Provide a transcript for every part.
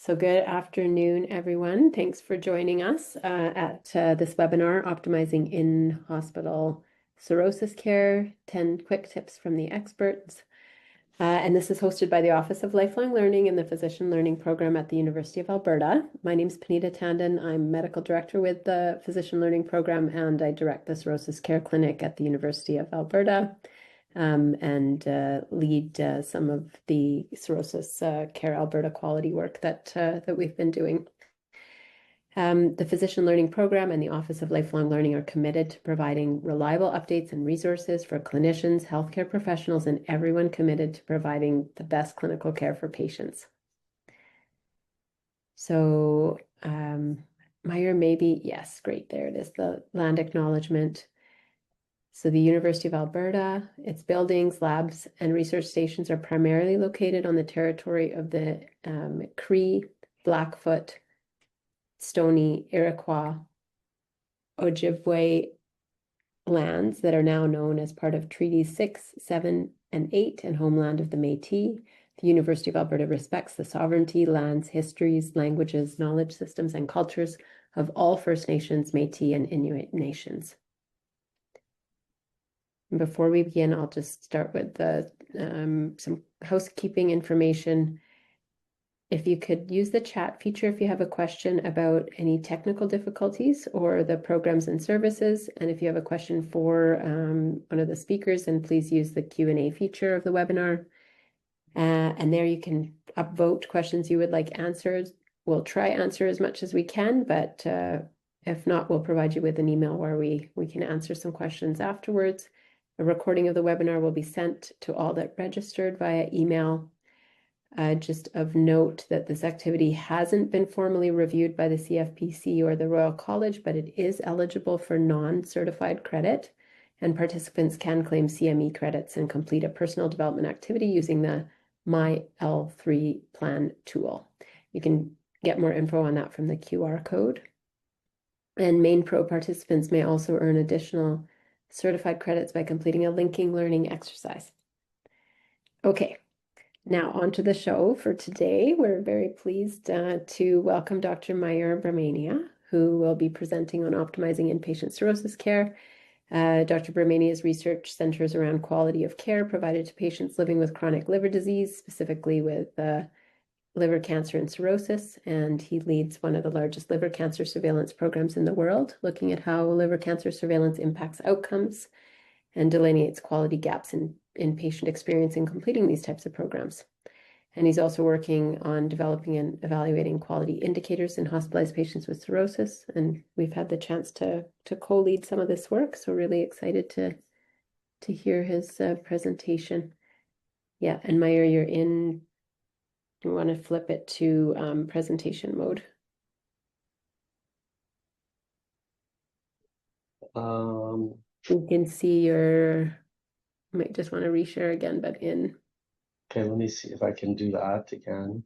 So good afternoon, everyone. Thanks for joining us at this webinar, Optimizing In-Hospital Cirrhosis Care, 10 Quick Tips from the Experts. And this is hosted by the Office of Lifelong Learning and the Physician Learning Program at the University of Alberta. My name is Puneeta Tandon. I'm Medical Director with the Physician Learning Program, and I direct the Cirrhosis Care Clinic at the University of Alberta. And lead some of the Cirrhosis Care Alberta quality work that we've been doing. The Physician Learning Program and the Office of Lifelong Learning are committed to providing reliable updates and resources for clinicians, healthcare professionals, and everyone committed to providing the best clinical care for patients. So, Mayur, maybe, yes, great, there it is, the land acknowledgement. So the University of Alberta, its buildings, labs, and research stations are primarily located on the territory of the Cree, Blackfoot, Stoney, Iroquois, Ojibwe lands that are now known as part of Treaties 6, 7, and 8 and homeland of the Métis. The University of Alberta respects the sovereignty, lands, histories, languages, knowledge systems, and cultures of all First Nations, Métis, and Inuit nations. Before we begin, I'll just start with some housekeeping information. If you could use the chat feature if you have a question about any technical difficulties or the programs and services. And if you have a question for one of the speakers, then please use the Q&A feature of the webinar. And there you can upvote questions you would like answered. We'll try answer as much as we can, but if not, we'll provide you with an email where we can answer some questions afterwards. A recording of the webinar will be sent to all that registered via email. Just of note that this activity hasn't been formally reviewed by the CFPC or the Royal College, but it is eligible for non-certified credit, and participants can claim CME credits and complete a personal development activity using the My L3 Plan tool. You can get more info on that from the QR code. And Main Pro participants may also earn additional certified credits by completing a linking learning exercise. Okay, now on to the show for today. We're very pleased to welcome Dr. Mayur Brahmania, who will be presenting on optimizing inpatient cirrhosis care. Dr. Brahmania's research centers around quality of care provided to patients living with chronic liver disease, specifically with liver cancer and cirrhosis, and he leads one of the largest liver cancer surveillance programs in the world, looking at how liver cancer surveillance impacts outcomes and delineates quality gaps in patient experience in completing these types of programs. And he's also working on developing and evaluating quality indicators in hospitalized patients with cirrhosis, and we've had the chance to co-lead some of this work, so really excited to hear his presentation. Yeah, and Mayur, you're in. We want to flip it to presentation mode. You can see might just want to reshare again, but in. Okay, let me see if I can do that again.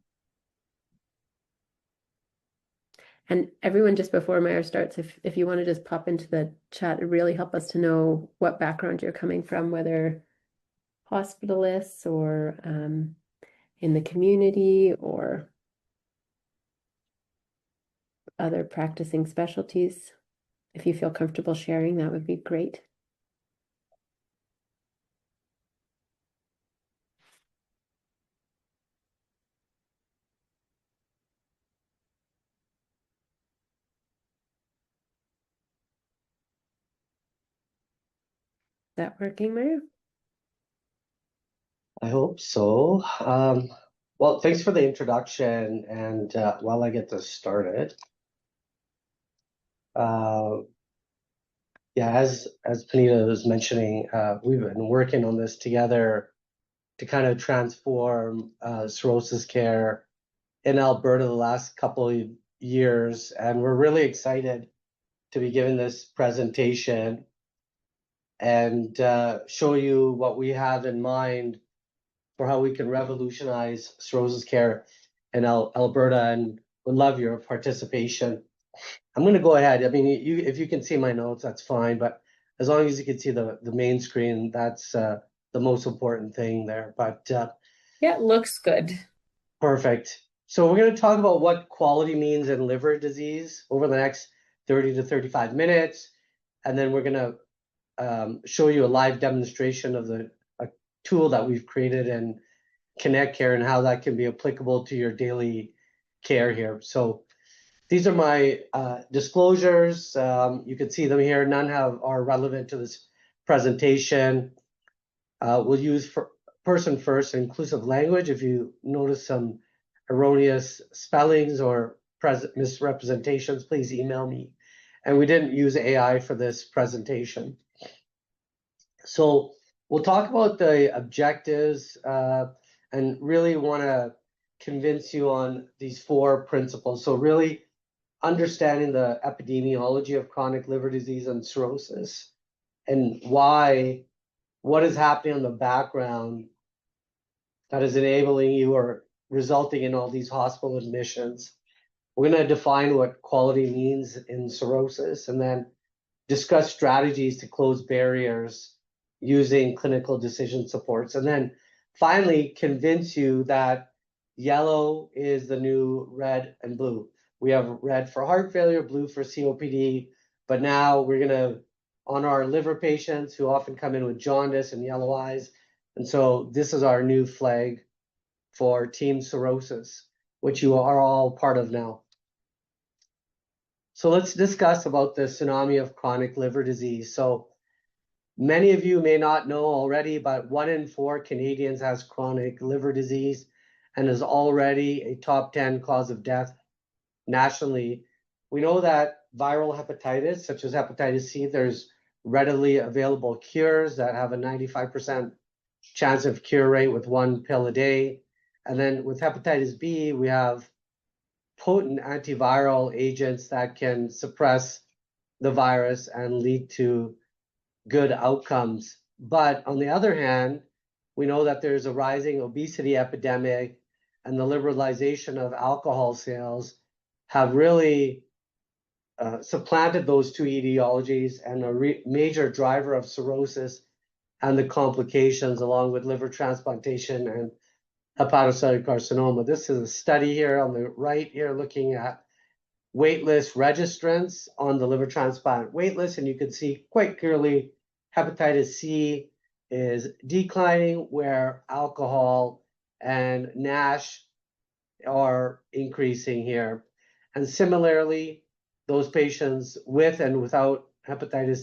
And everyone, just before Mayur starts, if you want to just pop into the chat, it really help us to know what background you're coming from, whether hospitalists or in the community or other practicing specialties. If you feel comfortable sharing, that would be great. Is that working, Mayur? I hope so. Well, thanks for the introduction, and while I get this started, yeah, as Puneeta was mentioning, we've been working on this together to kind of transform cirrhosis care in Alberta the last couple of years, and we're really excited to be giving this presentation and show you what we have in mind for how we can revolutionize cirrhosis care in Alberta, and would love your participation. I'm going to go ahead. I mean, if you can see my notes, that's fine, but as long as you can see the main screen, that's the most important thing there. But yeah, it looks good. Perfect. So we're going to talk about what quality means in liver disease over the next 30 to 35 minutes. And then we're going to show you a live demonstration of a tool that we've created in Connect Care and how that can be applicable to your daily care here. So these are my disclosures. You can see them here. None are relevant to this presentation. We'll use person first inclusive language. If you notice some erroneous spellings or misrepresentations, please email me. And we didn't use AI for this presentation. So we'll talk about the objectives and really want to convince you on these 4 principles. So really understanding the epidemiology of chronic liver disease and cirrhosis and what is happening in the background that is enabling you or resulting in all these hospital admissions. We're going to define what quality means in cirrhosis and then discuss strategies to close barriers using clinical decision supports. And then finally, convince you that yellow is the new red and blue. We have red for heart failure, blue for COPD, but now we're going to honor our liver patients who often come in with jaundice and yellow eyes. And so this is our new flag for Team Cirrhosis, which you are all part of now. So let's discuss about the tsunami of chronic liver disease. So many of you may not know already, but 1 in 4 Canadians has chronic liver disease and is already a top 10 cause of death nationally. We know that viral hepatitis, such as hepatitis C, there's readily available cures that have a 95% chance of cure rate with 1 pill a day. And then with hepatitis B, we have potent antiviral agents that can suppress the virus and lead to good outcomes. But on the other hand, we know that there's a rising obesity epidemic and the liberalization of alcohol sales have really supplanted those 2 etiologies and a major driver of cirrhosis and the complications along with liver transplantation and hepatocellular carcinoma. This is a study here on the right here looking at waitlist registrants on the liver transplant waitlist, and you can see quite clearly hepatitis C is declining where alcohol and NASH are increasing here. And similarly, those patients with and without hepatocellular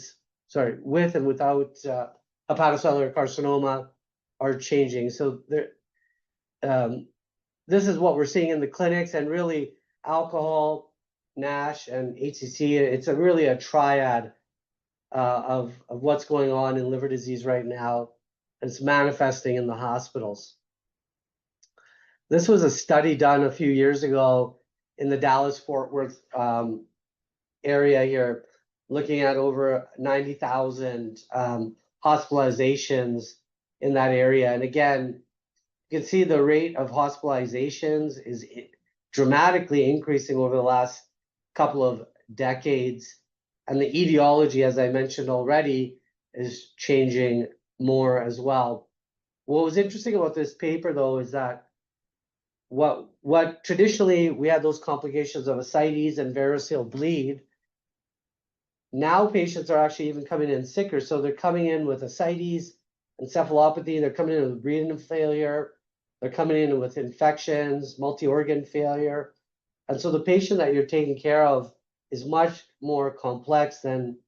carcinoma are changing. So this is what we're seeing in the clinics, and really alcohol, NASH, and HCC, it's really a triad of what's going on in liver disease right now. It's manifesting in the hospitals. This was a study done a few years ago in the Dallas-Fort Worth area here, looking at over 90,000 hospitalizations in that area. And again, you can see the rate of hospitalizations is dramatically increasing over the last couple of decades. And the etiology, as I mentioned already, is changing more as well. What was interesting about this paper, though, is that what traditionally we had those complications of ascites and variceal bleed. Now patients are actually even coming in sicker. So they're coming in with ascites, encephalopathy, they're coming in with renal failure, they're coming in with infections, multi-organ failure. And so the patient that you're taking care of is much more complex than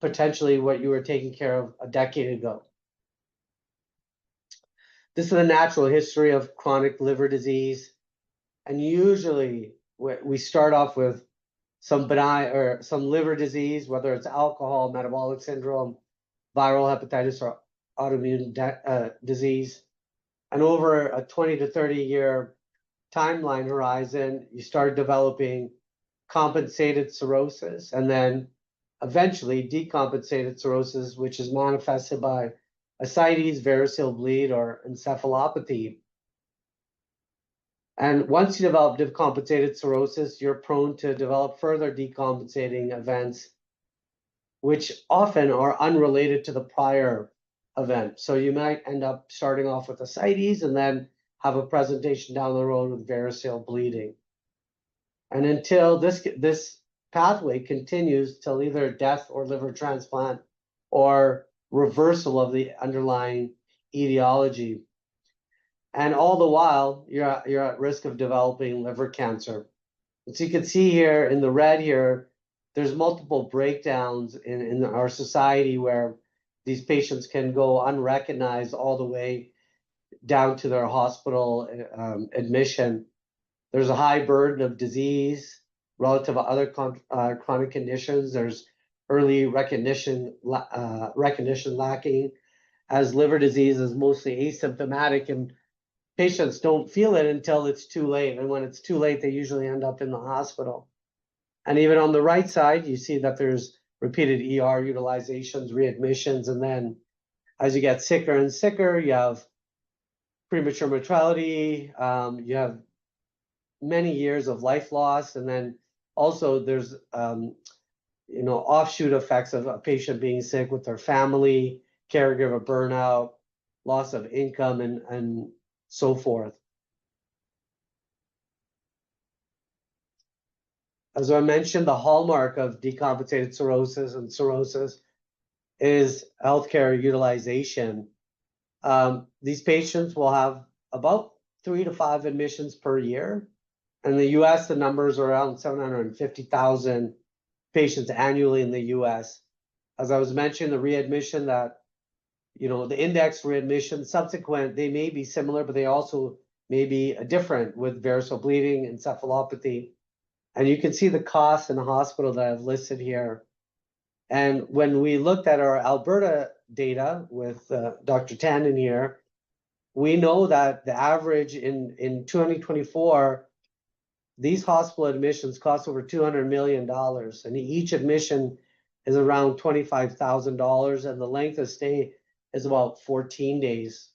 potentially what you were taking care of a decade ago. This is the natural history of chronic liver disease. And usually we start off with some benign or some liver disease, whether it's alcohol, metabolic syndrome, viral hepatitis, or autoimmune disease. And over a 20 to 30 year timeline horizon, you start developing compensated cirrhosis and then eventually decompensated cirrhosis, which is manifested by ascites, variceal bleed, or encephalopathy. And once you develop decompensated cirrhosis, you're prone to develop further decompensating events, which often are unrelated to the prior event. So you might end up starting off with ascites and then have a presentation down the road with variceal bleeding. And until this pathway continues till either death or liver transplant or reversal of the underlying etiology. And all the while, you're at risk of developing liver cancer. So you can see here in the red here, there's multiple breakdowns in our society where these patients can go unrecognized all the way down to their hospital admission. There's a high burden of disease relative to other chronic conditions. There's early recognition lacking, as liver disease is mostly asymptomatic and patients don't feel it until it's too late. And when it's too late, they usually end up in the hospital. And even on the right side, you see that there's repeated ER utilizations, readmissions, and then as you get sicker and sicker, you have premature mortality, you have many years of life loss, and then also there's offshoot effects of a patient being sick with their family, caregiver burnout, loss of income, and so forth. As I mentioned, the hallmark of decompensated cirrhosis and cirrhosis is healthcare utilization. These patients will have about 3 to 5 admissions per year. In the US, the numbers are around 750,000 patients annually in the US. As I was mentioning, the readmission that, the index readmission subsequent, they may be similar, but they also may be different with variceal bleeding, encephalopathy. And you can see the costs in the hospital that I've listed here. And when we looked at our Alberta data with Dr. Tandon here, we know that the average in 2024, these hospital admissions cost over $200 million, and each admission is around $25,000, and the length of stay is about 14 days.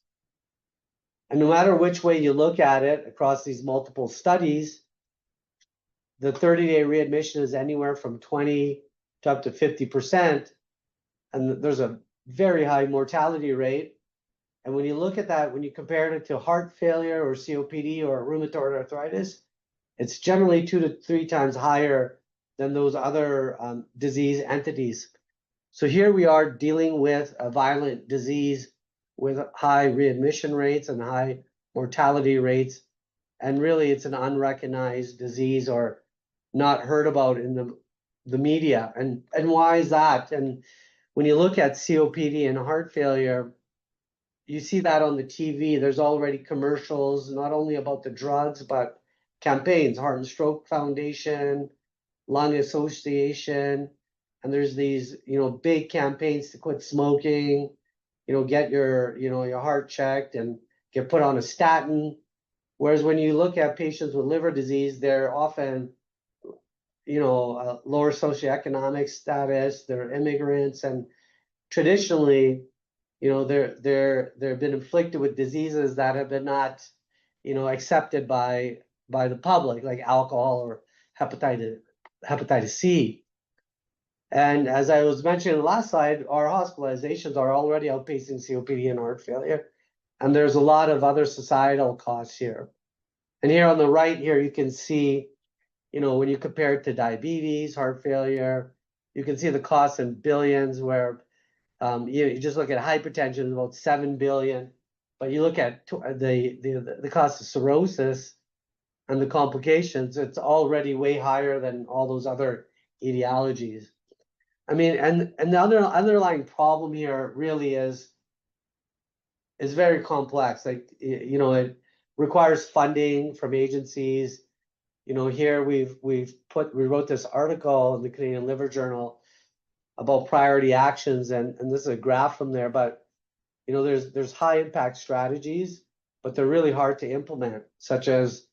And no matter which way you look at it across these multiple studies, the 30-day readmission is anywhere from 20 to up to 50%, and there's a very high mortality rate. And when you look at that, when you compare it to heart failure or COPD or rheumatoid arthritis, it's generally 2 to 3 times higher than those other disease entities. So here we are dealing with a violent disease with high readmission rates and high mortality rates. And really, it's an unrecognized disease or not heard about in the media. And why is that? And when you look at COPD and heart failure, you see that on the TV. There's already commercials, not only about the drugs, but campaigns, Heart and Stroke Foundation, Lung Association, and there's these, big campaigns to quit smoking, get your heart checked and get put on a statin. Whereas when you look at patients with liver disease, they're often, lower socioeconomic status, they're immigrants, and traditionally, they've been inflicted with diseases that have been not, accepted by the public, like alcohol or hepatitis C. And as I was mentioning in the last slide, our hospitalizations are already outpacing COPD and heart failure. And there's a lot of other societal costs here. And here on the right here, you can see, when you compare it to diabetes, heart failure, you can see the costs in billions where you just look at hypertension, about 7 billion, but you look at the cost of cirrhosis and the complications, it's already way higher than all those other etiologies. I mean, and the underlying problem here really is very complex. Like, it requires funding from agencies. Here we wrote this article in the Canadian Liver Journal about priority actions, and this is a graph from there, but there's high impact strategies, but they're really hard to implement, such as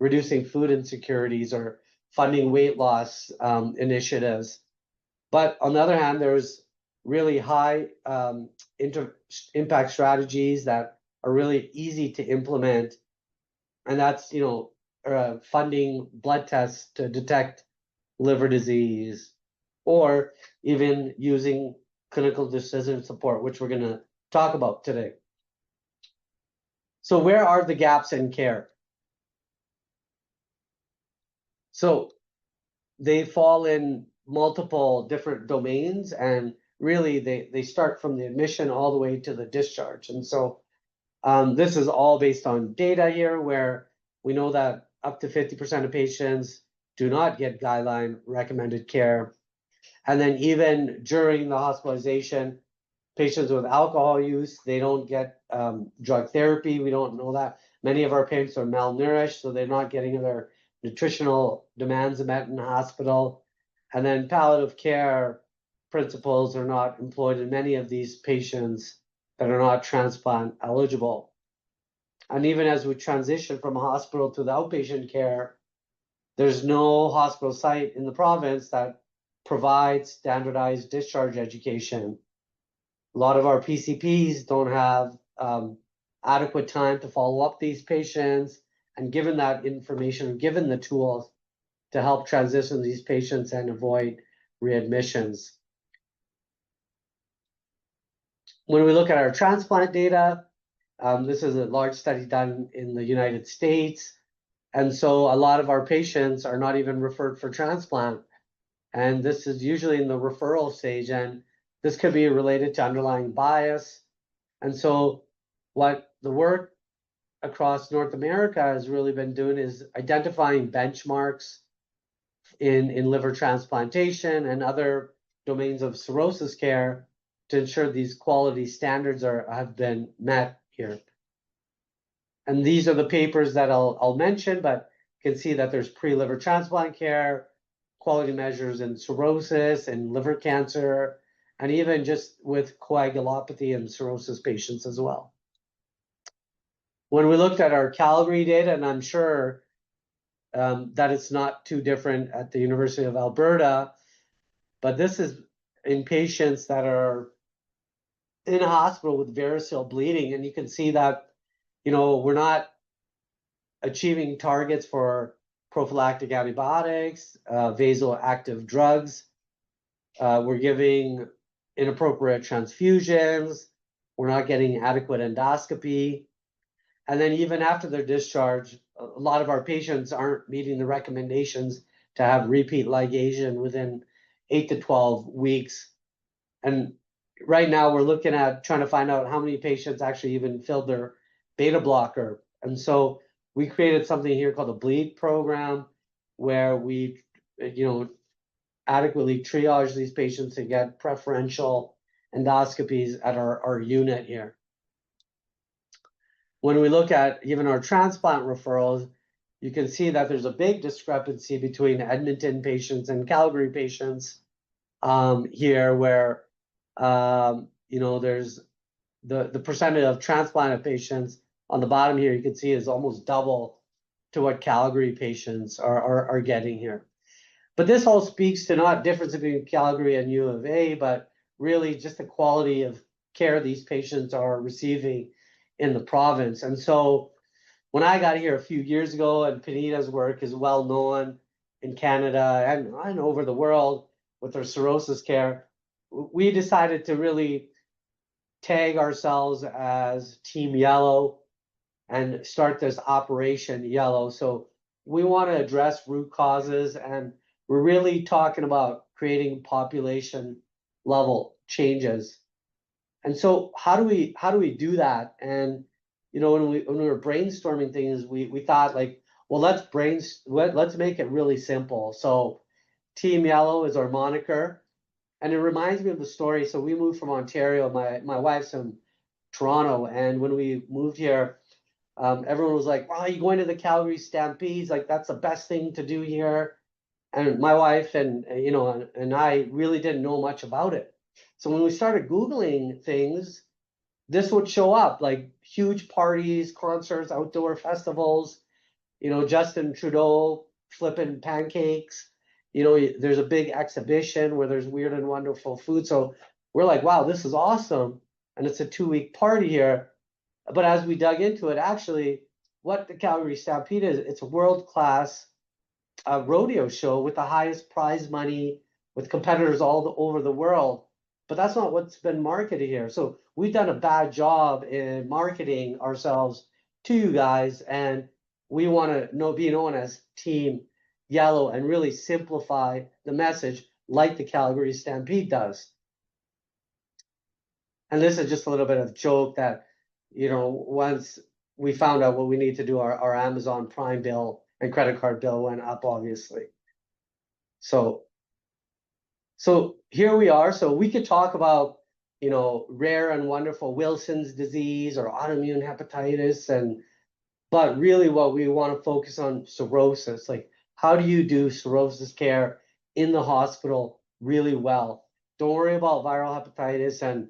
reducing food insecurities or funding weight loss initiatives. But on the other hand, there's really high impact strategies that are really easy to implement, and that's funding blood tests to detect liver disease, or even using clinical decision support, which we're going to talk about today. So where are the gaps in care? So they fall in multiple different domains, and really they start from the admission all the way to the discharge. And so this is all based on data here, where we know that up to 50% of patients do not get guideline recommended care. And then even during the hospitalization, patients with alcohol use, they don't get drug therapy. We don't know that. Many of our patients are malnourished, so they're not getting their nutritional demands met in the hospital. And then palliative care principles are not employed in many of these patients that are not transplant eligible. And even as we transition from a hospital to the outpatient care, there's no hospital site in the province that provides standardized discharge education. A lot of our PCPs don't have adequate time to follow up these patients, and given that information, given the tools to help transition these patients and avoid readmissions. When we look at our transplant data, this is a large study done in the United States. And so a lot of our patients are not even referred for transplant. And this is usually in the referral stage, and this could be related to underlying bias. And so what the work across North America has really been doing is identifying benchmarks in liver transplantation and other domains of cirrhosis care to ensure these quality standards have been met here. And these are the papers that I'll mention, but you can see that there's pre-liver transplant care, quality measures in cirrhosis and liver cancer, and even just with coagulopathy and cirrhosis patients as well. When we looked at our Calgary data, and I'm sure that it's not too different at the University of Alberta, but this is in patients that are in a hospital with variceal bleeding, and you can see that, we're not achieving targets for prophylactic antibiotics, vasoactive drugs. We're giving inappropriate transfusions. We're not getting adequate endoscopy. And then even after their discharge, a lot of our patients aren't meeting the recommendations to have repeat ligation within 8 to 12 weeks. And right now we're looking at trying to find out how many patients actually even filled their beta blocker. And so we created something here called a bleed program, where we, adequately triage these patients to get preferential endoscopies at our unit here. When we look at even our transplant referrals, you can see that there's a big discrepancy between Edmonton patients and Calgary patients here, where there's the percentage of transplanted patients on the bottom here, you can see is almost double to what Calgary patients are getting here. But this all speaks to not difference between Calgary and U of A, but really just the quality of care these patients are receiving in the province. And so when I got here a few years ago, and Puneeta's work is well known in Canada and over the world with their cirrhosis care, we decided to really tag ourselves as Team Yellow and start this Operation Yellow. So we want to address root causes, and we're really talking about creating population level changes. And so how do we do that? And when we were brainstorming things, we thought like, well, let's make it really simple. So Team Yellow is our moniker, and it reminds me of the story. So we moved from Ontario. My wife's from Toronto, and when we moved here, everyone was like, "Wow, are you going to the Calgary Stampedes? Like that's the best thing to do here." And my wife and I really didn't know much about it. So when we started Googling things, this would show up, like huge parties, concerts, outdoor festivals, Justin Trudeau flipping pancakes. There's a big exhibition where there's weird and wonderful food. So we're like, wow, this is awesome. And it's a 2-week party here. But as we dug into it, actually, what the Calgary Stampede is, it's a world-class rodeo show with the highest prize money, with competitors all over the world. But that's not what's been marketed here. So we've done a bad job in marketing ourselves to you guys, and we want to be known as Team Yellow and really simplify the message like the Calgary Stampede does. And this is just a little bit of joke that, once we found out what we need to do, our Amazon Prime bill and credit card bill went up, obviously. So here we are. So we could talk about, rare and wonderful Wilson's disease or autoimmune hepatitis, but really what we want to focus on cirrhosis. Like, how do you do cirrhosis care in the hospital really well? Don't worry about viral hepatitis and,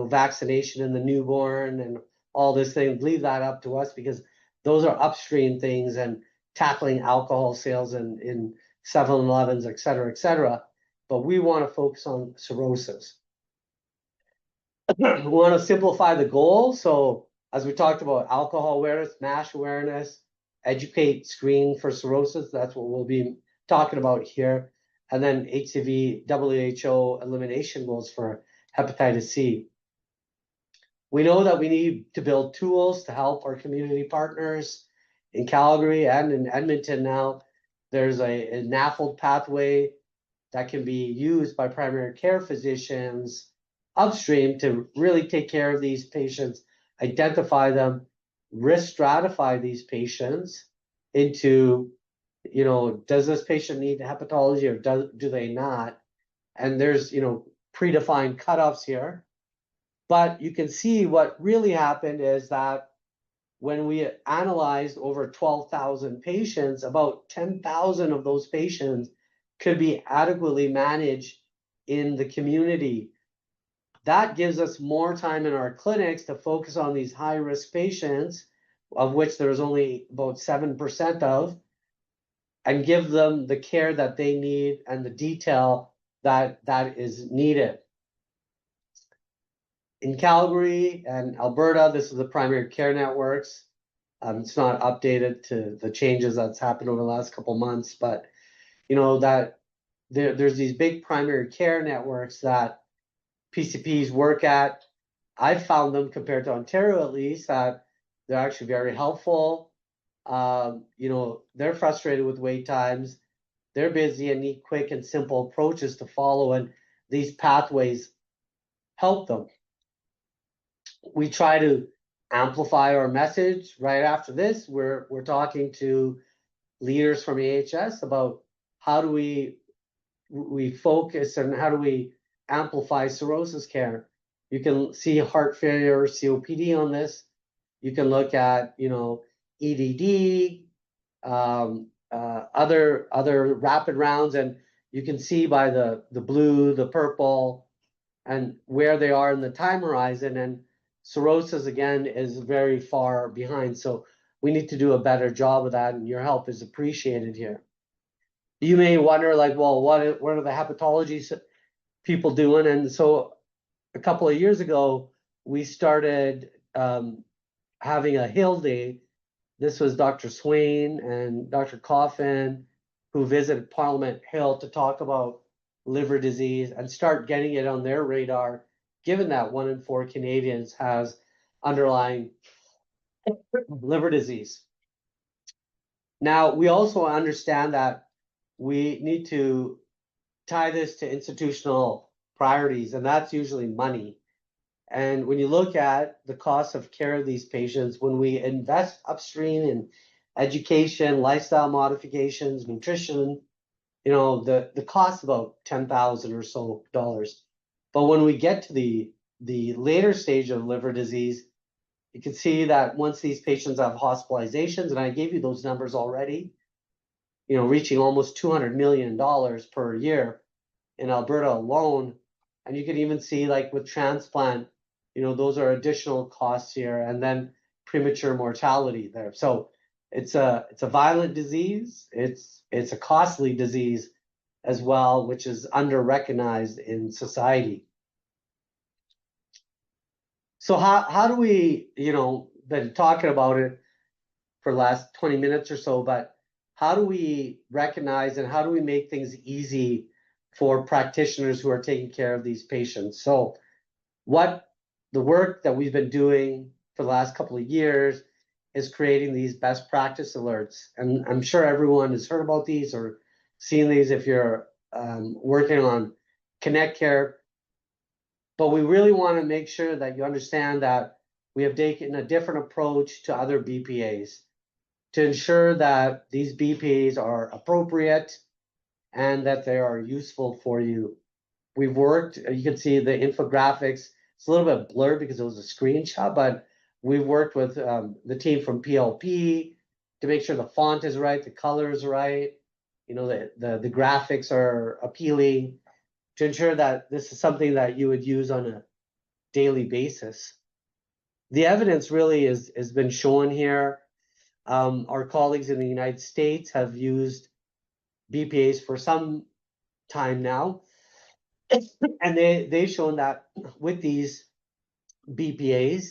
vaccination in the newborn and all this thing. Leave that up to us, because those are upstream things, and tackling alcohol sales in 7-Elevens, et cetera, et cetera. But we want to focus on cirrhosis. We want to simplify the goal. So as we talked about, alcohol awareness, MASH awareness, educate, screen for cirrhosis. That's what we'll be talking about here. And then HCV, WHO elimination goals for hepatitis C. We know that we need to build tools to help our community partners in Calgary and in Edmonton now. There's a NAFLD pathway that can be used by primary care physicians upstream to really take care of these patients, identify them, risk stratify these patients into, does this patient need hepatology or do they not? And there's, predefined cutoffs here. But you can see what really happened is that when we analyzed over 12,000 patients, about 10,000 of those patients could be adequately managed in the community. That gives us more time in our clinics to focus on these high-risk patients, of which there's only about 7% of, and give them the care that they need and the detail that is needed. In Calgary and Alberta, this is the primary care networks. It's not updated to the changes that's happened over the last couple months, but that there's these big primary care networks that PCPs work at. I've found them, compared to Ontario at least, that they're actually very helpful. They're frustrated with wait times. They're busy and need quick and simple approaches to follow, and these pathways help them. We try to amplify our message. Right after this, we're talking to leaders from AHS about how do we focus and how do we amplify cirrhosis care. You can see heart failure, COPD on this. You can look at, EDD, other rapid rounds, and you can see by the blue, the purple, and where they are in the time horizon. And cirrhosis, again, is very far behind. So we need to do a better job of that, and your help is appreciated here. You may wonder, like, well, what are the hepatology people doing? And so a couple of years ago, we started having a Hill Day. This was Dr. Swain and Dr. Coffin, who visited Parliament Hill to talk about liver disease and start getting it on their radar, given that 1 in 4 Canadians has underlying liver disease. Now, we also understand that we need to tie this to institutional priorities, and that's usually money. And when you look at the cost of care of these patients, when we invest upstream in education, lifestyle modifications, nutrition, the cost about $10,000 or so dollars. But when we get to the later stage of liver disease, you can see that once these patients have hospitalizations, and I gave you those numbers already, reaching almost $200 million per year in Alberta alone. And you can even see, like with transplant, those are additional costs here, and then premature mortality there. So it's a violent disease. It's a costly disease as well, which is under-recognized in society. So how do we, been talking about it for the last 20 minutes or so, but how do we recognize and how do we make things easy for practitioners who are taking care of these patients? So the work that we've been doing for the last couple of years is creating these best practice alerts. And I'm sure everyone has heard about these or seen these if you're working on Connect Care. But we really want to make sure that you understand that we have taken a different approach to other BPAs to ensure that these BPAs are appropriate and that they are useful for you. We've worked, you can see the infographics, it's a little bit blurred because it was a screenshot, but we've worked with the team from PLP to make sure the font is right, the color is right, you know, the graphics are appealing to ensure that this is something that you would use on a daily basis. The evidence really has been shown here. Our colleagues in the United States have used BPAs for some time now, and they've shown that with these BPAs,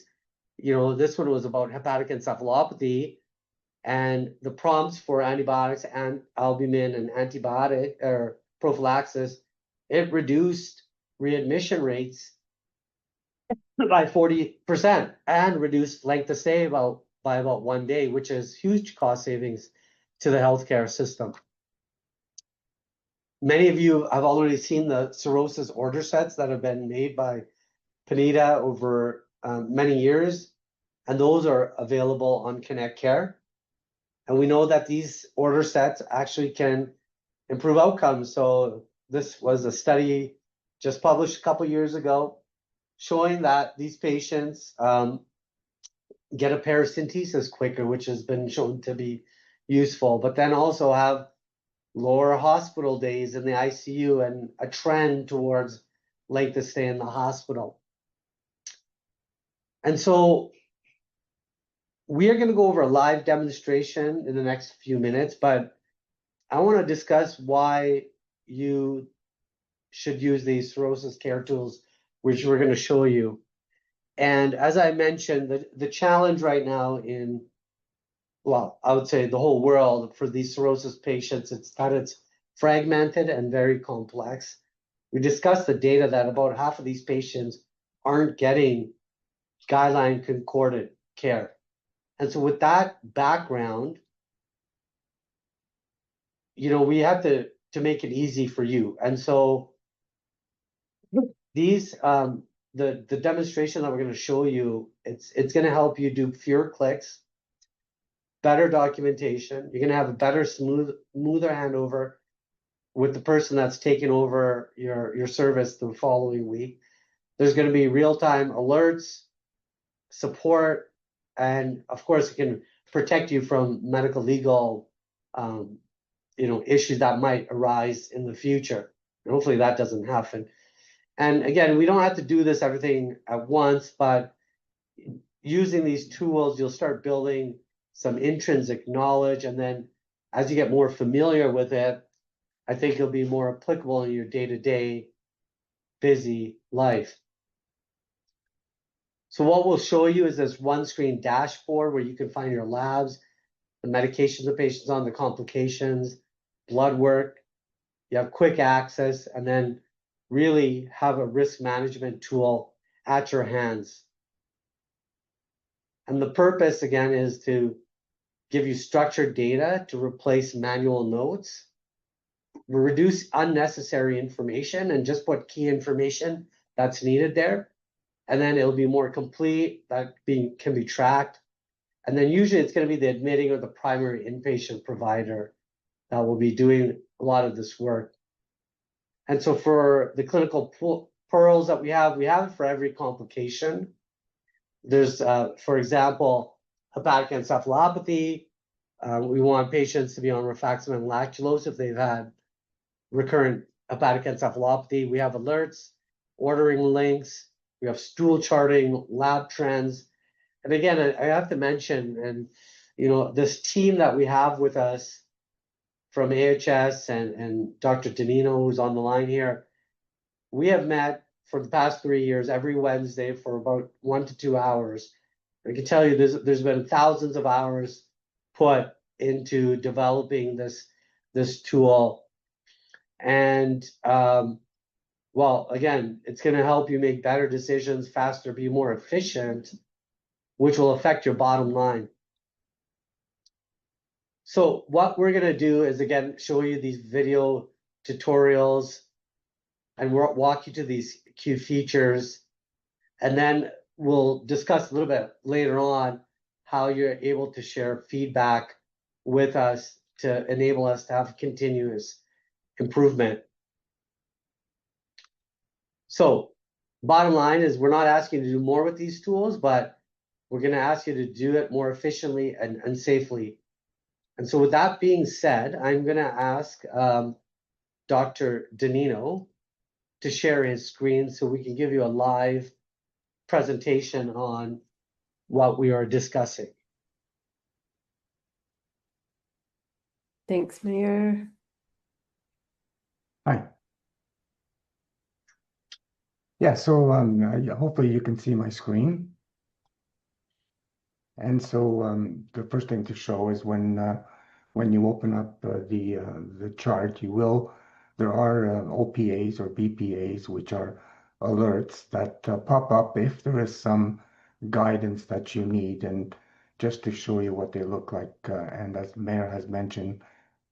you know, this one was about hepatic encephalopathy, and the prompts for antibiotics and albumin and antibiotic or prophylaxis, it reduced readmission rates by 40% and reduced length of stay by about 1 day, which is huge cost savings to the healthcare system. Many of you have already seen the cirrhosis order sets that have been made by Puneeta over many years, and those are available on Connect Care. And we know that these order sets actually can improve outcomes. So this was a study just published a couple years ago showing that these patients get a paracentesis quicker, which has been shown to be useful, but then also have lower hospital days in the ICU and a trend towards length of stay in the hospital. And so we are going to go over a live demonstration in the next few minutes, but I want to discuss why you should use these cirrhosis care tools, which we're going to show you. And as I mentioned, the challenge right now in, well, I would say the whole world for these cirrhosis patients, it's that it's fragmented and very complex. We discussed the data that about half of these patients aren't getting guideline concordant care. And so with that background, you know, we have to make it easy for you. And so these the demonstration that we're going to show you, it's going to help you do fewer clicks, better documentation. You're going to have a better, smoother handover with the person that's taking over your service the following week. There's going to be real-time alerts, support, and of course, it can protect you from medical legal you know, issues that might arise in the future. And hopefully that doesn't happen. And again, we don't have to do this everything at once, but using these tools, you'll start building some intrinsic knowledge. And then as you get more familiar with it, I think it'll be more applicable in your day-to-day busy life. So what we'll show you is this one screen dashboard where you can find your labs, the medications the patient's on, the complications, blood work. You have quick access, and then really have a risk management tool at your hands. And the purpose, again, is to give you structured data to replace manual notes, reduce unnecessary information, and just put key information that's needed there. And then it'll be more complete, that can be tracked. And then usually it's going to be the admitting or the primary inpatient provider that will be doing a lot of this work. And so for the clinical pearls that we have it for every complication. There's, for example, hepatic encephalopathy. We want patients to be on rifaximin and lactulose if they've had recurrent hepatic encephalopathy. We have alerts, ordering links. We have stool charting, lab trends. And again, I have to mention, and you know, this team that we have with us from AHS and Dr. Danino, who's on the line here, we have met for the past 3 years every Wednesday for about 1 to 2 hours. I can tell you there's been thousands of hours put into developing this tool. And well, again, it's going to help you make better decisions faster, be more efficient, which will affect your bottom line. So what we're gonna do is, again, show you these video tutorials, and we'll walk you to these key features, and then we'll discuss a little bit later on how you're able to share feedback with us to enable us to have continuous improvement. So bottom line is, we're not asking you to do more with these tools, but we're gonna ask you to do it more efficiently and safely. And so with that being said, I'm gonna ask Dr. Danino to share his screen so we can give you a live presentation on what we are discussing. Thanks, Mayur. Hi. Yeah, so hopefully you can see my screen. And so the first thing to show is when you open up the chart, there are OPAs or BPAs, which are alerts that pop up if there is some guidance that you need. And just to show you what they look like, and as Mayor has mentioned,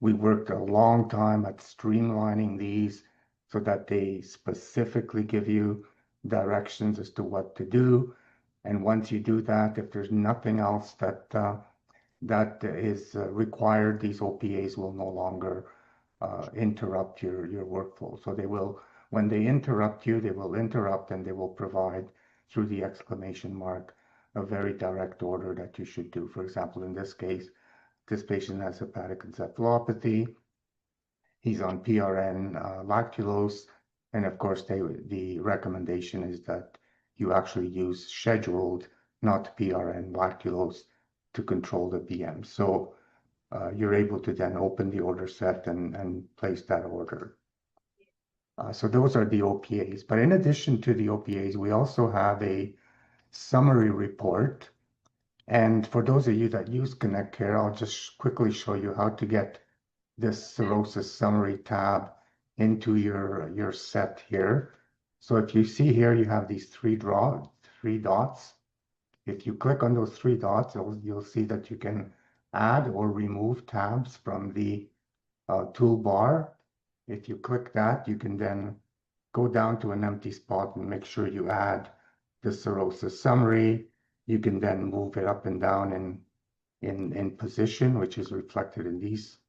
we worked a long time at streamlining these so that they specifically give you directions as to what to do. And once you do that, if there's nothing else that is required, these OPAs will no longer interrupt your workflow. So they will, when they interrupt you, they will interrupt, and they will provide through the exclamation mark a very direct order that you should do. For example, in this case, this patient has hepatic encephalopathy. He's on PRN lactulose, and of course, the recommendation is that you actually use scheduled, not PRN lactulose, to control the BM. So you're able to then open the order set and place that order. So those are the OPAs. But in addition to the OPAs, we also have a summary report. And for those of you that use Connect Care, I'll just quickly show you how to get this cirrhosis summary tab into your set here. So if you see here, you have these three dots. If you click on those three dots, you'll see that you can add or remove tabs from the toolbar. If you click that, you can then go down to an empty spot and make sure you add the cirrhosis summary. You can then move it up and down in position, which is reflected in these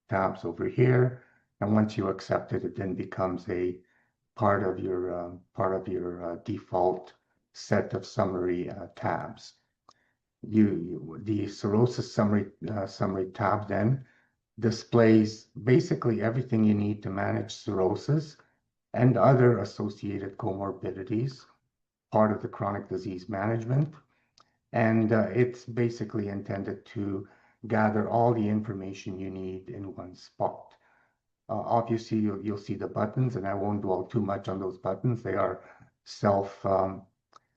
tabs over here. And once you accept it, it then becomes a part of your default set of summary tabs. The cirrhosis summary tab then displays basically everything you need to manage cirrhosis and other associated comorbidities, part of the chronic disease management. And it's basically intended to gather all the information you need in one spot. Obviously, you'll see the buttons, and I won't dwell too much on those buttons. They are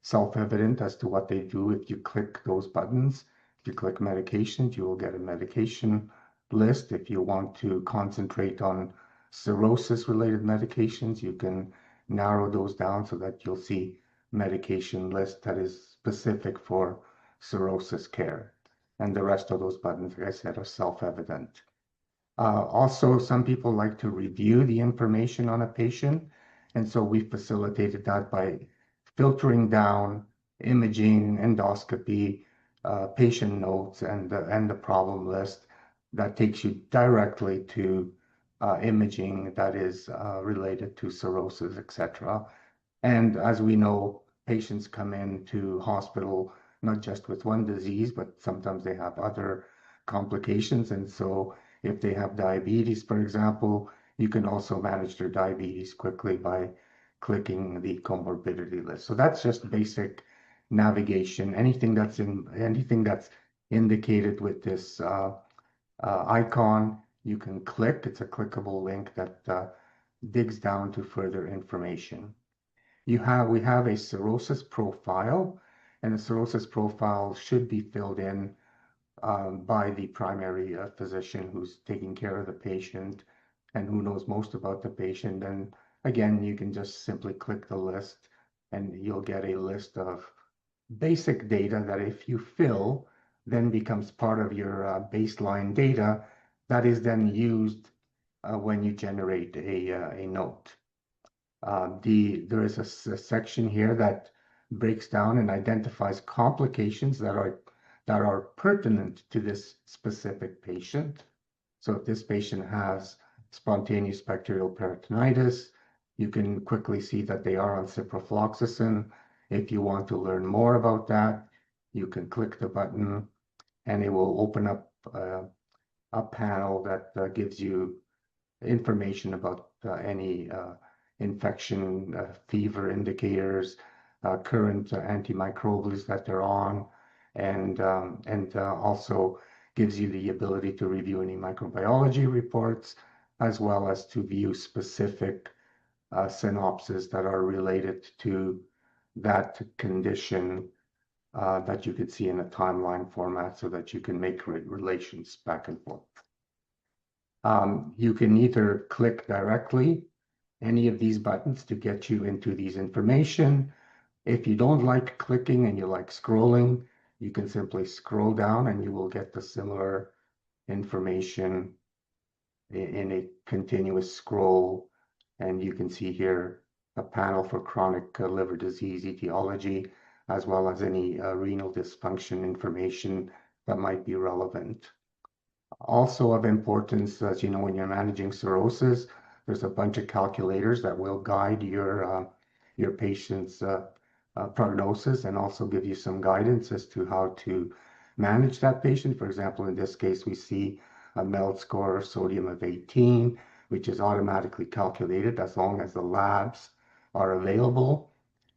self-evident as to what they do. If you click those buttons, if you click medications, you will get a medication list. If you want to concentrate on cirrhosis-related medications, you can narrow those down so that you'll see medication list that is specific for cirrhosis care. And the rest of those buttons, like I said, are self-evident. Also, some people like to review the information on a patient, and so we facilitated that by filtering down imaging, endoscopy, patient notes, and the problem list that takes you directly to imaging that is related to cirrhosis, etc. And as we know, patients come into hospital not just with one disease, but sometimes they have other complications. And so if they have diabetes, for example, you can also manage their diabetes quickly by clicking the comorbidity list. So that's just basic navigation. Anything that's indicated with this icon, you can click. It's a clickable link that digs down to further information. We have a cirrhosis profile, and the cirrhosis profile should be filled in by the primary physician who's taking care of the patient and who knows most about the patient. And again, you can just simply click the list and you'll get a list of basic data that if you fill, then becomes part of your baseline data that is then used when you generate a note. There is a section here that breaks down and identifies complications that are pertinent to this specific patient. So if this patient has spontaneous bacterial peritonitis, you can quickly see that they are on ciprofloxacin. If you want to learn more about that, you can click the button and it will open up a panel that gives you information about any infection, fever indicators, current antimicrobials that they're on, and also gives you the ability to review any microbiology reports, as well as to view specific synopses that are related to that condition that you could see in a timeline format so that you can make relations back and forth. You can either click directly any of these buttons to get you into these information. If you don't like clicking and you like scrolling, you can simply scroll down and you will get the similar information in a continuous scroll. And you can see here a panel for chronic liver disease etiology, as well as any renal dysfunction information that might be relevant. Also of importance, as you know, when you're managing cirrhosis, there's a bunch of calculators that will guide your patient's prognosis and also give you some guidance as to how to manage that patient. For example, in this case, we see a MELD score of sodium of 18, which is automatically calculated as long as the labs are available.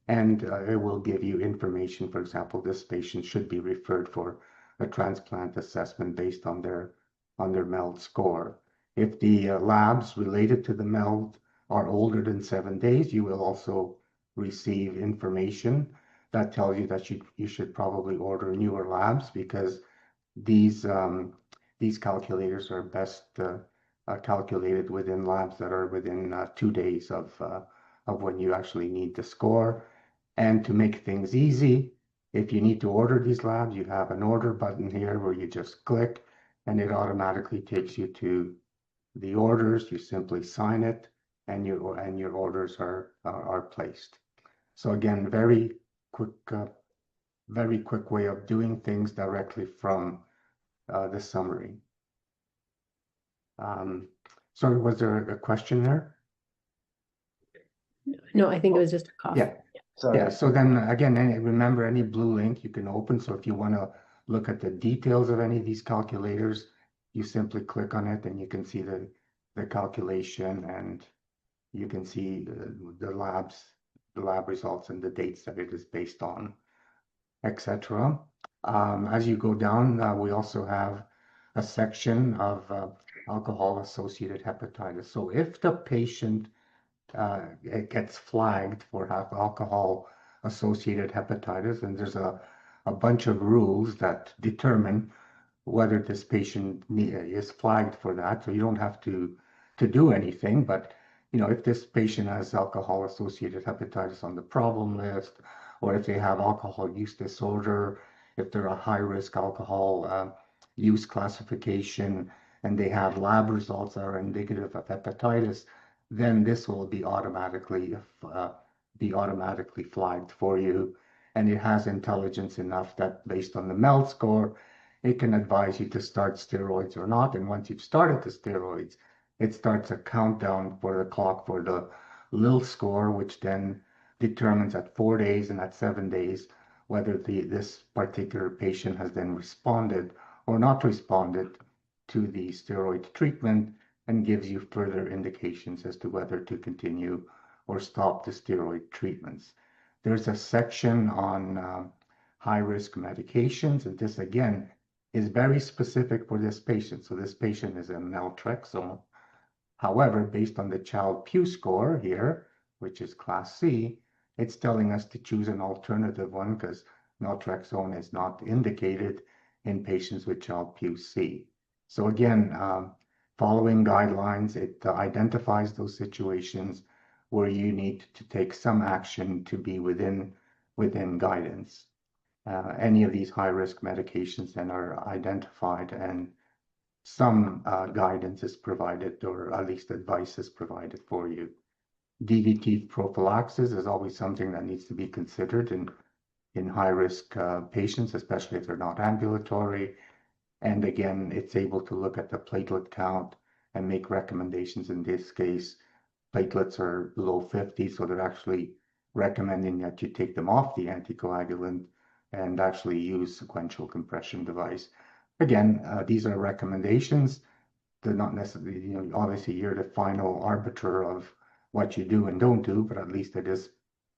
And it will give you information. For example, this patient should be referred for a transplant assessment based on their MELD score. If the labs related to the MELD are older than 7 days, you will also receive information that tells you that you should probably order newer labs, because these calculators are best calculated within labs that are within 2 days of when you actually need the score. And to make things easy, if you need to order these labs, you have an order button here where you just click and it automatically takes you to the orders. You simply sign it and your orders are placed. So again, very quick way of doing things directly from the summary. Sorry, was there a question there? No, I think it was just a cough. Yeah. Sorry. Yeah, so then again, remember, any blue link you can open. So if you want to look at the details of any of these calculators, you simply click on it and you can see the calculation, and you can see the lab results and the dates that it is based on, etc. As you go down, we also have a section of alcohol-associated hepatitis. So if the patient it gets flagged for alcohol-associated hepatitis, and there's a bunch of rules that determine whether this patient is flagged for that. So you don't have to do anything, but if this patient has alcohol-associated hepatitis on the problem list, or if they have alcohol use disorder, if they're a high-risk alcohol use classification, and they have lab results that are indicative of hepatitis, then this will be automatically flagged for you. And it has intelligence enough that based on the MELD score, it can advise you to start steroids or not. And once you've started the steroids, it starts a countdown for the clock for the LIL score, which then determines at 4 days and at 7 days whether this particular patient has then responded or not responded to the steroid treatment, and gives you further indications as to whether to continue or stop the steroid treatments. There's a section on high-risk medications, and this again is very specific for this patient. So this patient is in naltrexone. However, based on the Child-Pugh score here, which is class C, it's telling us to choose an alternative one because naltrexone is not indicated in patients with Child-Pugh C. So again, following guidelines, it identifies those situations where you need to take some action to be within guidance. any of these high-risk medications then are identified, and some guidance is provided, or at least advice is provided for you. DVT prophylaxis is always something that needs to be considered in high-risk patients, especially if they're not ambulatory. And again, it's able to look at the platelet count and make recommendations. In this case, platelets are below 50, so they're actually recommending that you take them off the anticoagulant and actually use sequential compression device. Again, these are recommendations. They're not necessarily, obviously you're the final arbiter of what you do and don't do, but at least it is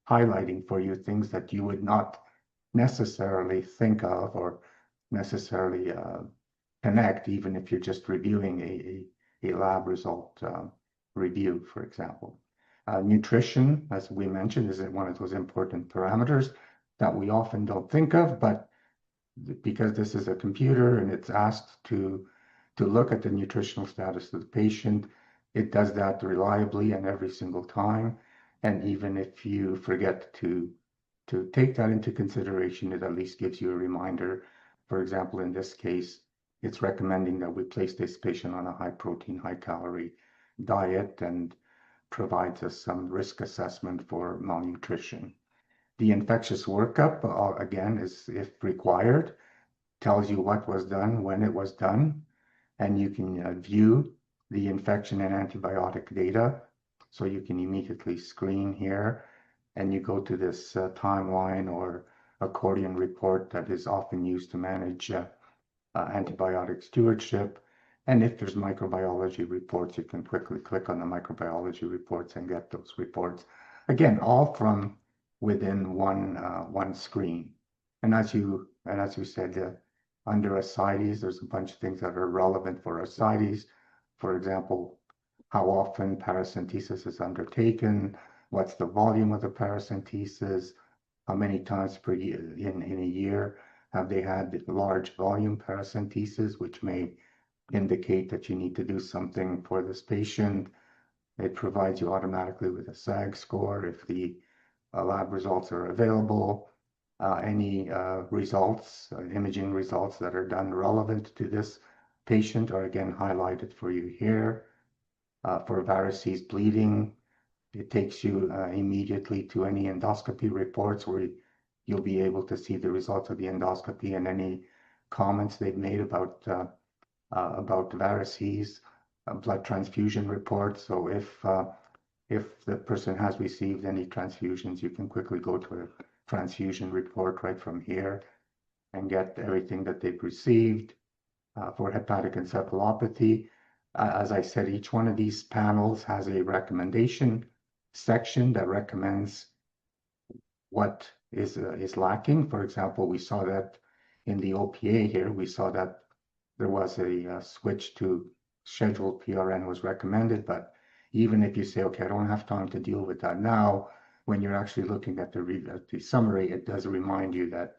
highlighting for you things that you would not necessarily think of or necessarily connect, even if you're just reviewing a lab result review, for example. Nutrition, as we mentioned, is one of those important parameters that we often don't think of, but because this is a computer and it's asked to look at the nutritional status of the patient, it does that reliably and every single time. And even if you forget to take that into consideration, it at least gives you a reminder. For example, in this case, it's recommending that we place this patient on a high protein, high calorie diet and provides us some risk assessment for malnutrition. The infectious workup, again, is, if required, tells you what was done, when it was done, and you can view the infection and antibiotic data. So you can immediately screen here, and you go to this timeline or accordion report that is often used to manage antibiotic stewardship. And if there's microbiology reports, you can quickly click on the microbiology reports and get those reports. Again, all from within one screen. And as you said, under ascites, there's a bunch of things that are relevant for ascites. For example, how often paracentesis is undertaken, what's the volume of the paracentesis, how many times per year in a year have they had large volume paracentesis, which may indicate that you need to do something for this patient. It provides you automatically with a SAG score if the lab results are available. Any results, imaging results that are done relevant to this patient are again highlighted for you here. For varices bleeding, it takes you immediately to any endoscopy reports where you'll be able to see the results of the endoscopy and any comments they've made about varices, blood transfusion reports. So if the person has received any transfusions, you can quickly go to a transfusion report right from here and get everything that they've received. For hepatic encephalopathy, as I said, each one of these panels has a recommendation section that recommends what is lacking. For example, we saw that in the OPA here, we saw that there was a switch to scheduled PRN was recommended, but even if you say, okay, I don't have time to deal with that now, when you're actually looking at the summary, it does remind you that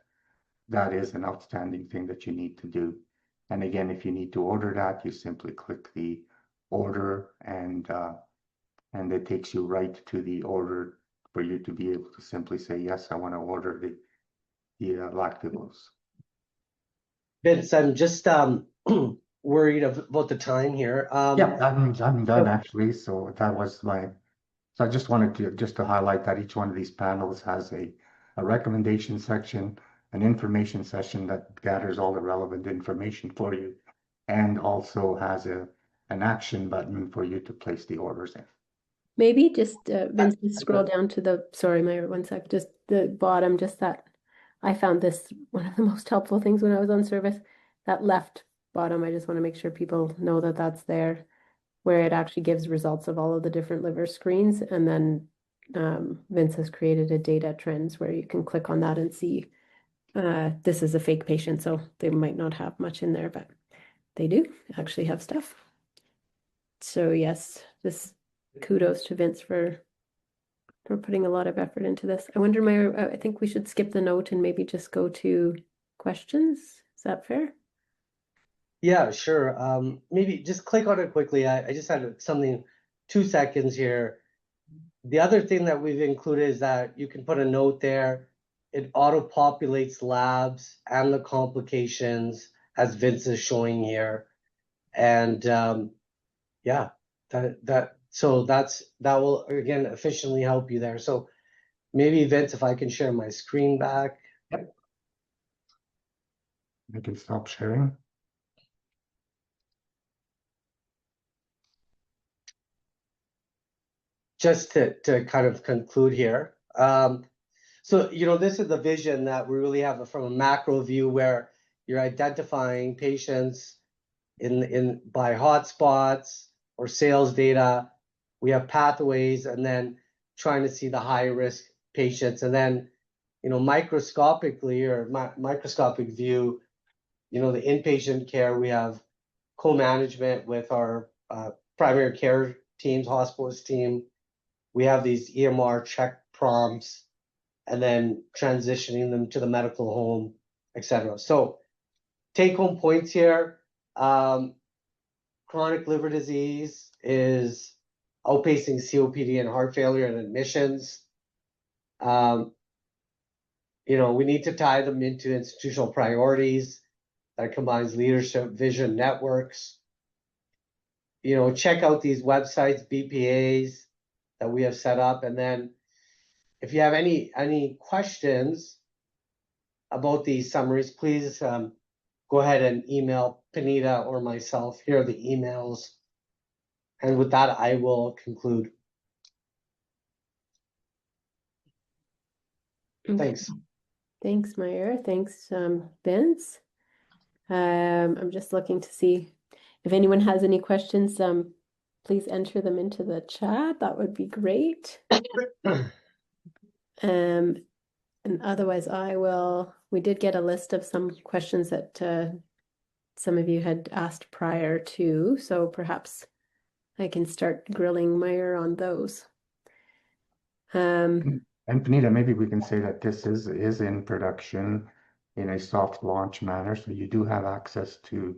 that is an outstanding thing that you need to do. And again, if you need to order that, you simply click the order and it takes you right to the order for you to be able to simply say, yes, I want to order the lactulose. Vince, I'm just worried about the time here. Yeah, I'm done actually. So that was so I just wanted to highlight that each one of these panels has a recommendation section, an information section that gathers all the relevant information for you, and also has an action button for you to place the orders in. Maybe just Vince, scroll down to the, sorry, Mayur, one sec, just the bottom, just that. I found this one of the most helpful things when I was on service. That left bottom, I just want to make sure people know that that's there, where it actually gives results of all of the different liver screens. And then Vince has created a data trends where you can click on that and see this is a fake patient, so they might not have much in there, but they do actually have stuff. So yes, this kudos to Vince for putting a lot of effort into this. I wonder, Mayur, I think we should skip the note and maybe just go to questions. Is that fair? Yeah, sure. Maybe just click on it quickly. I just had something, 2 seconds here. The other thing that we've included is that you can put a note there it auto-populates labs and the complications as Vince is showing here. And yeah, that will again efficiently help you there. So maybe Vince, if I can share my screen back. Yep. I can stop sharing. Just to kind of conclude here. So, this is the vision that we really have from a macro view where you're identifying patients by hotspots or sales data. We have pathways and then trying to see the high risk patients. And then, microscopically or microscopic view, the inpatient care, we have co-management with our primary care teams, hospitalist team. We have these EMR check prompts and then transitioning them to the medical home, etc. So take home points here. Chronic liver disease is outpacing COPD and heart failure and admissions. We need to tie them into institutional priorities that combines leadership, vision, networks. Check out these websites, BPAs that we have set up. And then if you have any questions about these summaries, please go ahead and email Puneeta or myself. Here are the emails. And with that, I will conclude. Thanks. Thanks, Mayur. Thanks, Vince. I'm just looking to see if anyone has any questions. Please enter them into the chat. That would be great. And otherwise, we did get a list of some questions that some of you had asked prior to, so perhaps I can start grilling Mayur on those. And Puneeta, maybe we can say that this is in production in a soft launch manner, so you do have access to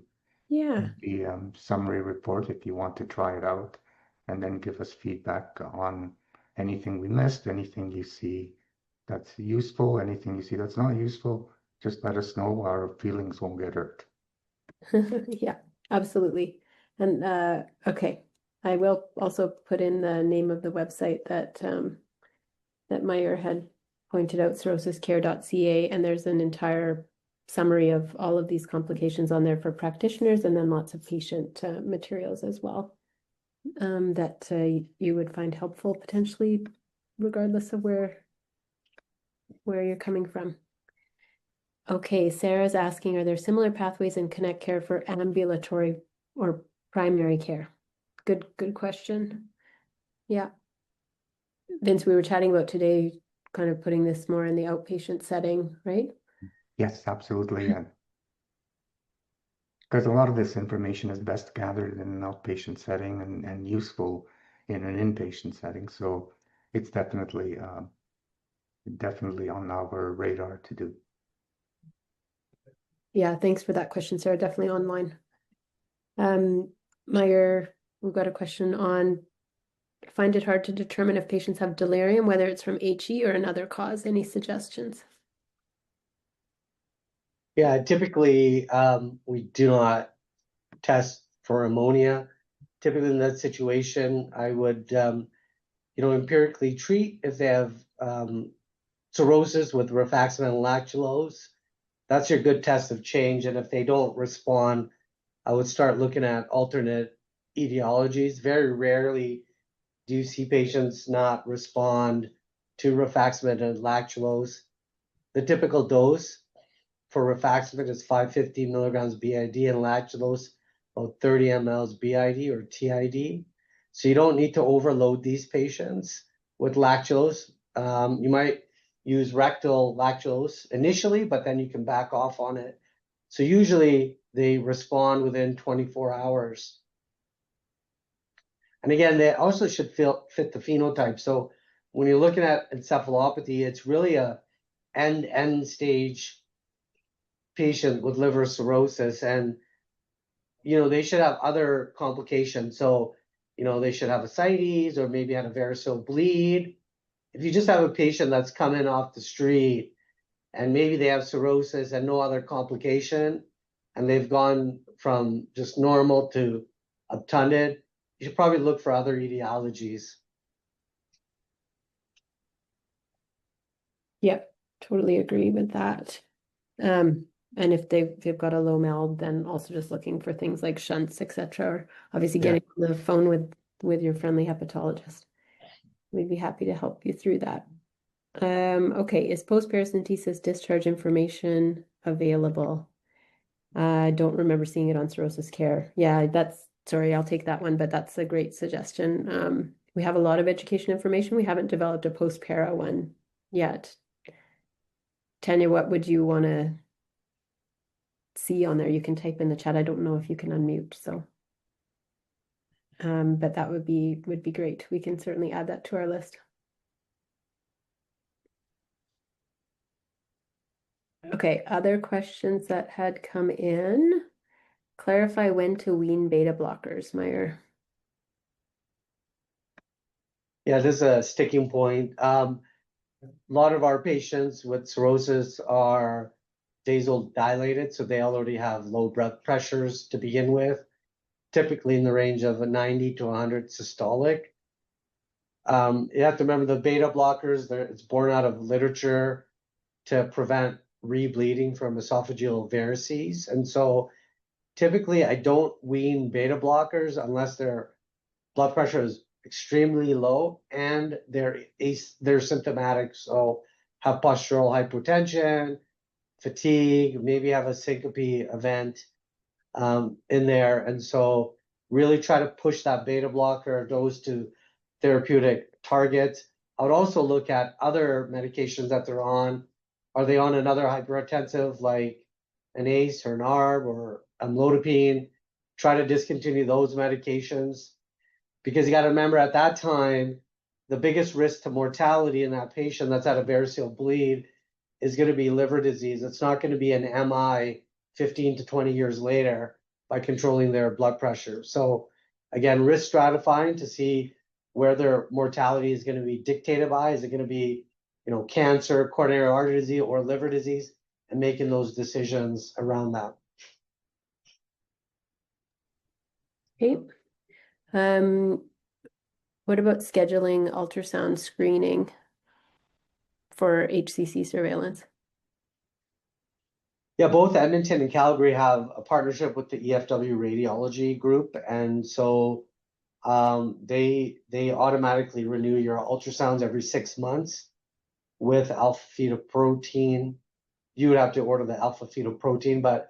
the summary report if you want to try it out, and then give us feedback on anything we missed, anything you see that's useful, anything you see that's not useful. Just let us know. Our feelings won't get hurt. Yeah, absolutely. And okay, I will also put in the name of the website that Mayur had pointed out, cirrhosiscare.ca, and there's an entire summary of all of these complications on there for practitioners, and then lots of patient materials as well that you would find helpful potentially, regardless of where you're coming from. Okay, Sarah's asking, are there similar pathways in Connect Care for ambulatory or primary care? Good question. Yeah. Vince, we were chatting about today, kind of putting this more in the outpatient setting, right? Yes, absolutely. And because a lot of this information is best gathered in an outpatient setting and useful in an inpatient setting. So it's definitely on our radar to do. Yeah, thanks for that question, Sarah. Definitely online. Mayur, we've got a question on, find it hard to determine if patients have delirium, whether it's from HE or another cause. Any suggestions? Yeah, typically we do not test for ammonia. Typically in that situation, I would, empirically treat if they have cirrhosis with rifaximin and lactulose. That's your good test of change. And if they don't respond, I would start looking at alternate etiologies. Very rarely do you see patients not respond to rifaximin and lactulose. The typical dose for rifaximin is 550 milligrams BID and lactulose about 30 mLs BID or TID. So you don't need to overload these patients with lactulose. You might use rectal lactulose initially, but then you can back off on it. So usually they respond within 24 hours. And again, they also should fit the phenotype. So when you're looking at encephalopathy, it's really a end stage patient with liver cirrhosis, and they should have other complications. So they should have ascites or maybe had a variceal bleed. If you just have a patient that's coming off the street and maybe they have cirrhosis and no other complication, and they've gone from just normal to obtunded, you should probably look for other etiologies. Yep, totally agree with that. And if they've got a low MELD, then also just looking for things like shunts, etc. Or obviously getting on the phone with your friendly hepatologist. We'd be happy to help you through that. Okay, is post-paracentesis discharge information available? I don't remember seeing it on cirrhosis care. Yeah, sorry, I'll take that one, but that's a great suggestion. We have a lot of education information. We haven't developed a post-para one yet. Tanya, what would you want to see on there? You can type in the chat. I don't know if you can unmute, so. But that would be great. We can certainly add that to our list. Okay, other questions that had come in. Clarify when to wean beta blockers, Mayur. Yeah, this is a sticking point. A lot of our patients with cirrhosis are vasodilated, so they already have low blood pressures to begin with, typically in the range of a 90 to 100 systolic. You have to remember the beta blockers, it's born out of literature to prevent rebleeding from esophageal varices. And so typically I don't wean beta blockers unless their blood pressure is extremely low and they're symptomatic. So have postural hypotension, fatigue, maybe have a syncope event in there. And so really try to push that beta blocker dose to therapeutic targets. I would also look at other medications that they're on. Are they on another hypertensive like an ACE or an ARB or amlodipine? Try to discontinue those medications, because you got to remember at that time, the biggest risk to mortality in that patient that's at a variceal bleed is going to be liver disease. It's not going to be an MI 15 to 20 years later by controlling their blood pressure. So again, risk stratifying to see where their mortality is going to be dictated by. Is it going to be, cancer, coronary artery disease, or liver disease, and making those decisions around that. Okay. What about scheduling ultrasound screening for HCC surveillance? Yeah, both Edmonton and Calgary have a partnership with the EFW radiology group, and so they automatically renew your ultrasounds every 6 months with alpha-fetoprotein. You would have to order the alpha-fetoprotein, but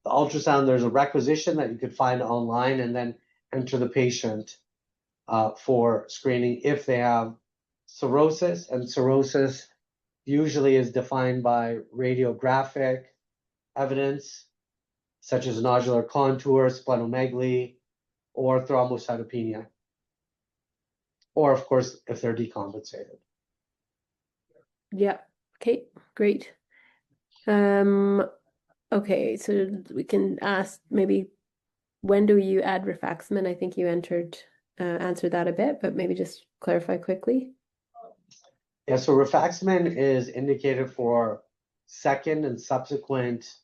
the ultrasound, there's a requisition that you could find online and then enter the patient for screening if they have cirrhosis. And cirrhosis usually is defined by radiographic evidence, such as nodular contour, splenomegaly, or thrombocytopenia. Or, of course, if they're decompensated. Yeah. Okay, great. Okay, so we can ask maybe when do you add rifaximin? I think you answered that a bit, but maybe just clarify quickly. Yeah, so rifaximin is indicated for second and subsequent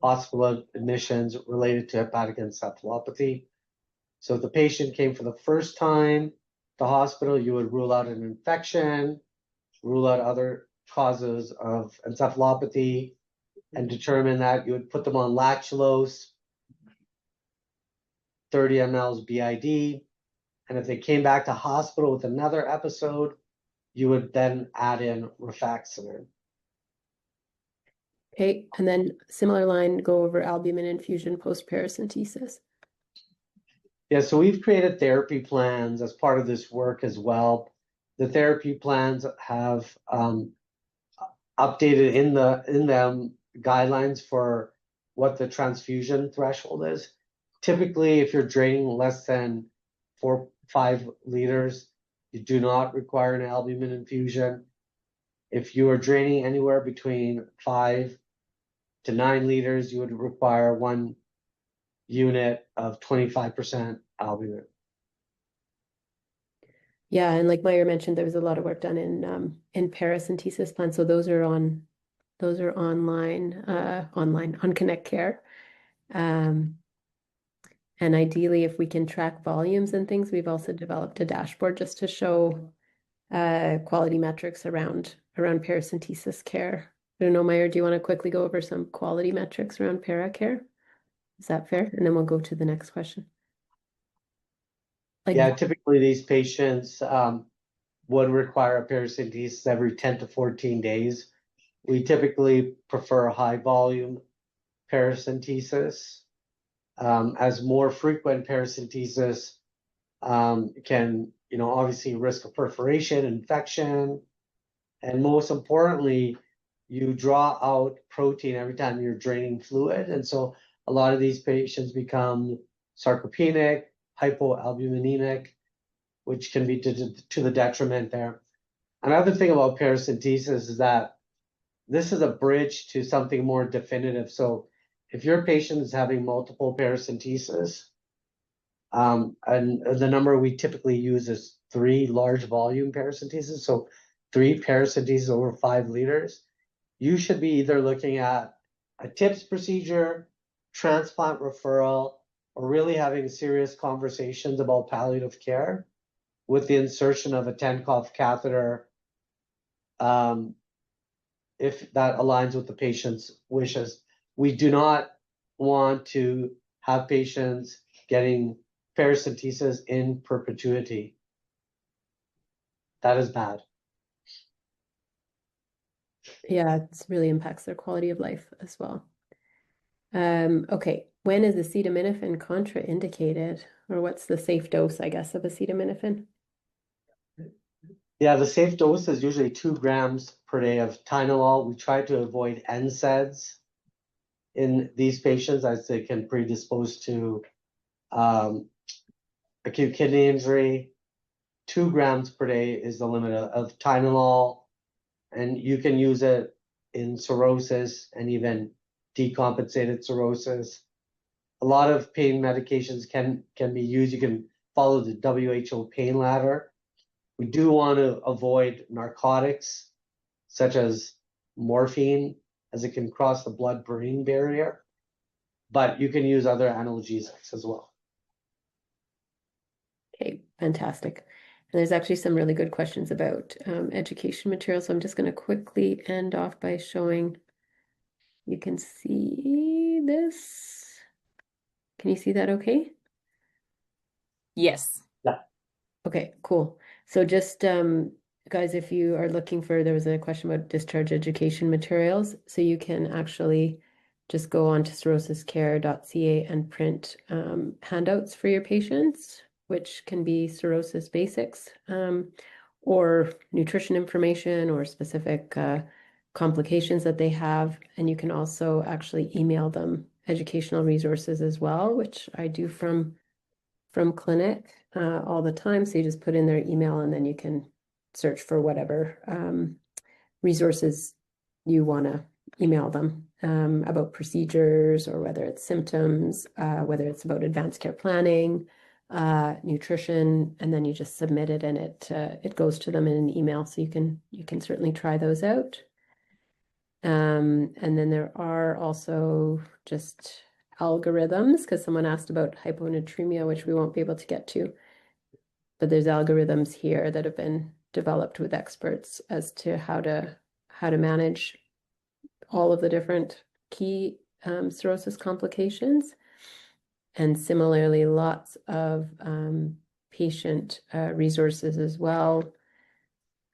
hospital admissions related to hepatic encephalopathy. So if the patient came for the first time to the hospital, you would rule out an infection, rule out other causes of encephalopathy, and determine that you would put them on lactulose, 30 mLs BID. And if they came back to hospital with another episode, you would then add in rifaximin. Okay, and then similar line, go over albumin infusion post-paracentesis. Yeah, so we've created therapy plans as part of this work as well. The therapy plans have updated in them guidelines for what the transfusion threshold is. Typically, if you're draining less than 4-5 liters, you do not require an albumin infusion. If you are draining anywhere between 5 to 9 liters, you would require 1 unit of 25% albumin. Yeah, and like Mayur mentioned, there was a lot of work done in paracentesis plans, so those are on Those are online on Connect Care. And ideally, if we can track volumes and things, we've also developed a dashboard just to show quality metrics around paracentesis care. I don't know, Mayur, do you want to quickly go over some quality metrics around para care? Is that fair? And then we'll go to the next question. Yeah, typically these patients would require a paracentesis every 10 to 14 days. We typically prefer high volume paracentesis, as more frequent paracentesis can, obviously risk of perforation, infection, and most importantly, you draw out protein every time you're draining fluid. And so a lot of these patients become sarcopenic, hypoalbuminemic, which can be to the detriment there. Another thing about paracentesis is that this is a bridge to something more definitive. So if your patient is having multiple paracentesis, and the number we typically use is 3 large volume paracentesis, so 3 paracentesis over 5 liters, you should be either looking at a TIPS procedure, transplant referral, or really having serious conversations about palliative care with the insertion of a Tencoff catheter, if that aligns with the patient's wishes. We do not want to have patients getting paracentesis in perpetuity. That is bad. Yeah, it really impacts their quality of life as well. Okay, when is acetaminophen contraindicated, or what's the safe dose, I guess, of acetaminophen? Yeah, the safe dose is usually 2 grams per day of Tylenol. We try to avoid NSAIDs in these patients as they can predispose to acute kidney injury. 2 grams per day is the limit of Tylenol, and you can use it in cirrhosis and even decompensated cirrhosis. A lot of pain medications can be used. You can follow the WHO pain ladder. We do want to avoid narcotics such as morphine, as it can cross the blood-brain barrier, but you can use other analgesics as well. Okay, fantastic. And there's actually some really good questions about education materials. So I'm just going to quickly end off by showing, you can see this. Can you see that okay? Yes. Yeah. Okay, cool. So just guys, if you are looking for, there was a question about discharge education materials. So you can actually just go on to cirrhosiscare.ca and print handouts for your patients, which can be cirrhosis basics, or nutrition information or specific complications that they have. And you can also actually email them educational resources as well, which I do from clinic all the time. So you just put in their email and then you can search for whatever resources you want to email them about procedures, or whether it's symptoms, whether it's about advanced care planning, nutrition, and then you just submit it and it goes to them in an email. So you can certainly try those out. And then there are also just algorithms, because someone asked about hyponatremia, which we won't be able to get to. But there's algorithms here that have been developed with experts as to how to manage all of the different key cirrhosis complications. And similarly, lots of patient resources as well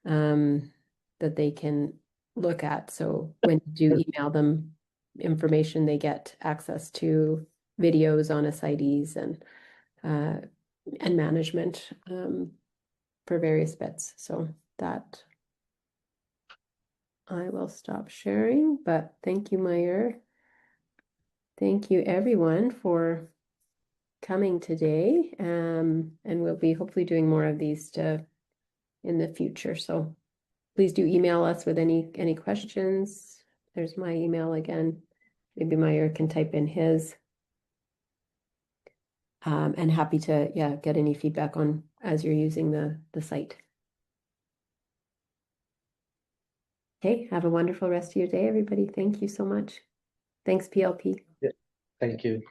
that they can look at. So when you do email them information, they get access to videos on ascites and management for various bits. So that I will stop sharing, but thank you, Mayur. Thank you everyone for coming today. And we'll be hopefully doing more of these in the future. So please do email us with any questions. There's my email again. Maybe Mayur can type in his. And happy to, get any feedback on as you're using the site. Okay, have a wonderful rest of your day, everybody. Thank you so much. Thanks, PLP. Thank you.